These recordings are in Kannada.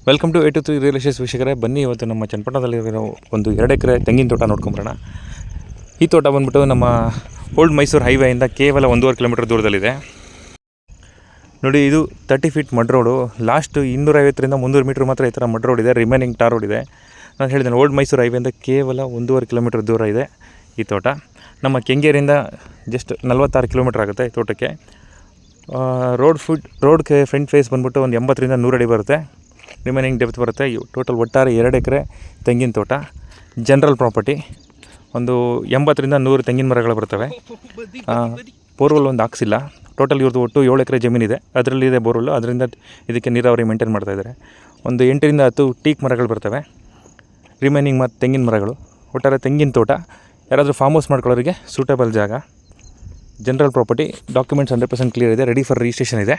ವೆಲ್ಕಮ್ ಟು 823 ರಿಯಲ್ ಎಸ್ಟೇಟ್ ವೀಕ್ಷಕರೇ. ಬನ್ನಿ ಇವತ್ತು ನಮ್ಮ ಚನ್ನಪಟ್ಟಣದಲ್ಲಿರೋ ಒಂದು 2 ಎಕರೆ ತೆಂಗಿನ ತೋಟ ನೋಡ್ಕೊಂಬರೋಣ. ಈ ತೋಟ ಬಂದ್ಬಿಟ್ಟು ನಮ್ಮ ಓಲ್ಡ್ ಮೈಸೂರು ಹೈವೇಯಿಂದ ಕೇವಲ 1.5 ಕಿಲೋಮೀಟರ್ ದೂರದಲ್ಲಿದೆ. ನೋಡಿ, ಇದು 30 ಫೀಟ್ ಮಡ್ ರೋಡು. ಲಾಸ್ಟ್ 250ರಿಂದ 300 ಮೀಟ್ರ್ ಮಾತ್ರ ಈ ಥರ ಮಡ್ ರೋಡ್ ಇದೆ. ರಿಮೈನಿಂಗ್ ಟಾರ್ ರೋಡ್ ಇದೆ. ನಾನು ಹೇಳಿದ್ದೇನೆ, ಓಲ್ಡ್ ಮೈಸೂರು ಹೈವೇಯಿಂದ ಕೇವಲ 1.5 ಕಿಲೋಮೀಟರ್ ದೂರ ಇದೆ ಈ ತೋಟ. ನಮ್ಮ ಕೆಂಗೇರಿಯಿಂದ ಜಸ್ಟ್ 46 ಕಿಲೋಮೀಟರ್ ಆಗುತ್ತೆ ಈ ತೋಟಕ್ಕೆ. ರೋಡ್ಗೆ ಫ್ರಂಟ್ ಫೇಸ್ ಬಂದ್ಬಿಟ್ಟು ಒಂದು 80ರಿಂದ 100 ಅಡಿ ಬರುತ್ತೆ. ರಿಮೈನಿಂಗ್ ಡೆಪ್ತ್ ಬರುತ್ತೆ. ಟೋಟಲ್ ಒಟ್ಟಾರೆ 2 ಎಕರೆ ತೆಂಗಿನ ತೋಟ, ಜನರಲ್ ಪ್ರಾಪರ್ಟಿ. ಒಂದು 80ರಿಂದ 100 ತೆಂಗಿನ ಮರಗಳು ಬರ್ತವೆ. ಬೋರ್ವೆಲ್ ಒಂದು ಹಾಕ್ಸಿಲ್ಲ. ಟೋಟಲ್ ಇವ್ರದ್ದು ಒಟ್ಟು 7 ಎಕರೆ ಜಮೀನಿದೆ. ಅದರಲ್ಲಿದೆ ಬೋರ್ವೆಲ್ಲು. ಅದರಿಂದ ಇದಕ್ಕೆ ನೀರಾವರಿ ಮೇಂಟೈನ್ ಮಾಡ್ತಾಯಿದ್ದಾರೆ. ಒಂದು 8ರಿಂದ 10 ಟೀಕ್ ಮರಗಳು ಬರ್ತವೆ. ರಿಮೈನಿಂಗ್ ಮತ್ತು ತೆಂಗಿನ ಮರಗಳು. ಒಟ್ಟಾರೆ ತೆಂಗಿನ ತೋಟ. ಯಾರಾದರೂ ಫಾರ್ಮ್ ಹೌಸ್ ಮಾಡ್ಕೊಳ್ಳೋರಿಗೆ ಸೂಟೇಬಲ್ ಜಾಗ. General property. ಡಾಕ್ಯುಮೆಂಟ್ಸ್ 100% ಕ್ಲಿಯರ್ ಇದೆ. ರೆಡಿ ಫಾರ್ ರಿಜಿಸ್ಟ್ರೇಷನ್ ಇದೆ.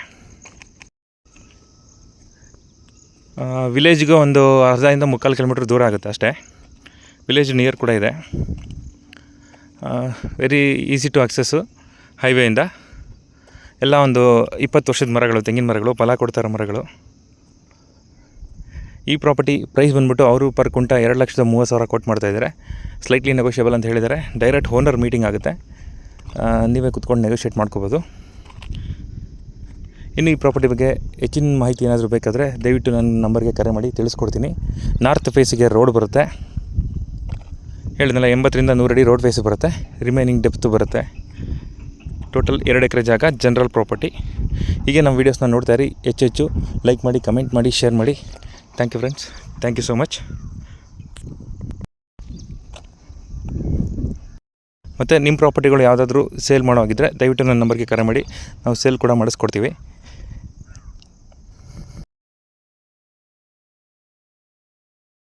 ವಿಲೇಜ್ಗೆ ಒಂದು 1/2-3/4 ಕಿಲೋಮೀಟ್ರ್ ದೂರ ಆಗುತ್ತೆ ಅಷ್ಟೇ. ವಿಲೇಜ್ ನಿಯರ್ ಕೂಡ ಇದೆ. ವೆರಿ ಈಸಿ ಟು ಆಕ್ಸೆಸ್ಸು ಹೈವೇಯಿಂದ. ಎಲ್ಲ ಒಂದು 20 ವರ್ಷದ ಮರಗಳು, ತೆಂಗಿನ ಮರಗಳು, ಫಲ ಕೊಡ್ತಾರೋ ಮರಗಳು. ಈ ಪ್ರಾಪರ್ಟಿ ಪ್ರೈಸ್ ಬಂದ್ಬಿಟ್ಟು ಅವರು ಪರ್ ಕುಂಟ 2,30,000 ಕೊಟ್ಟು ಮಾಡ್ತಾಯಿದ್ದಾರೆ. ಸ್ಲೈಟ್ಲಿ ನೆಗೋಷಿಯಬಲ್ ಅಂತ ಹೇಳಿದ್ದಾರೆ. ಡೈರೆಕ್ಟ್ ಓನರ್ ಮೀಟಿಂಗ್ ಆಗುತ್ತೆ. ನೀವೇ ಕುತ್ಕೊಂಡು ನೆಗೋಷಿಯೇಟ್ ಮಾಡ್ಕೋಬೋದು. ಇನ್ನು ಈ ಪ್ರಾಪರ್ಟಿ ಬಗ್ಗೆ ಹೆಚ್ಚಿನ ಮಾಹಿತಿ ಏನಾದರೂ ಬೇಕಾದರೆ ದಯವಿಟ್ಟು ನನ್ನ ನಂಬರ್ಗೆ ಕರೆ ಮಾಡಿ ತಿಳಿಸ್ಕೊಡ್ತೀನಿ. ನಾರ್ತ್ ಫೇಸಿಗೆ ರೋಡ್ ಬರುತ್ತೆ. ಹೇಳಿದ್ನಲ್ಲ, 80ರಿಂದ 100 ಅಡಿ ರೋಡ್ ಫೇಸ್ ಬರುತ್ತೆ. ರಿಮೈನಿಂಗ್ ಡೆಪ್ತು ಬರುತ್ತೆ. ಟೋಟಲ್ 2 ಎಕರೆ ಜಾಗ, ಜನರಲ್ ಪ್ರಾಪರ್ಟಿ. ಹೀಗೆ ನಮ್ಮ ವೀಡಿಯೋಸ್ನ ನೋಡ್ತಾ ಇರಿ. ಹೆಚ್ಚು ಲೈಕ್ ಮಾಡಿ, ಕಮೆಂಟ್ ಮಾಡಿ, ಶೇರ್ ಮಾಡಿ. Thank you friends. Thank you so much. ಮತ್ತು ನಿಮ್ಮ ಪ್ರಾಪರ್ಟಿಗಳು ಯಾವುದಾದ್ರೂ ಸೇಲ್ ಮಾಡೋವಾಗಿದ್ದರೆ ದಯವಿಟ್ಟು ನನ್ನ ನಂಬರ್ಗೆ ಕರೆ ಮಾಡಿ. ನಾವು ಸೇಲ್ ಕೂಡ ಮಾಡಿಸ್ಕೊಡ್ತೀವಿ.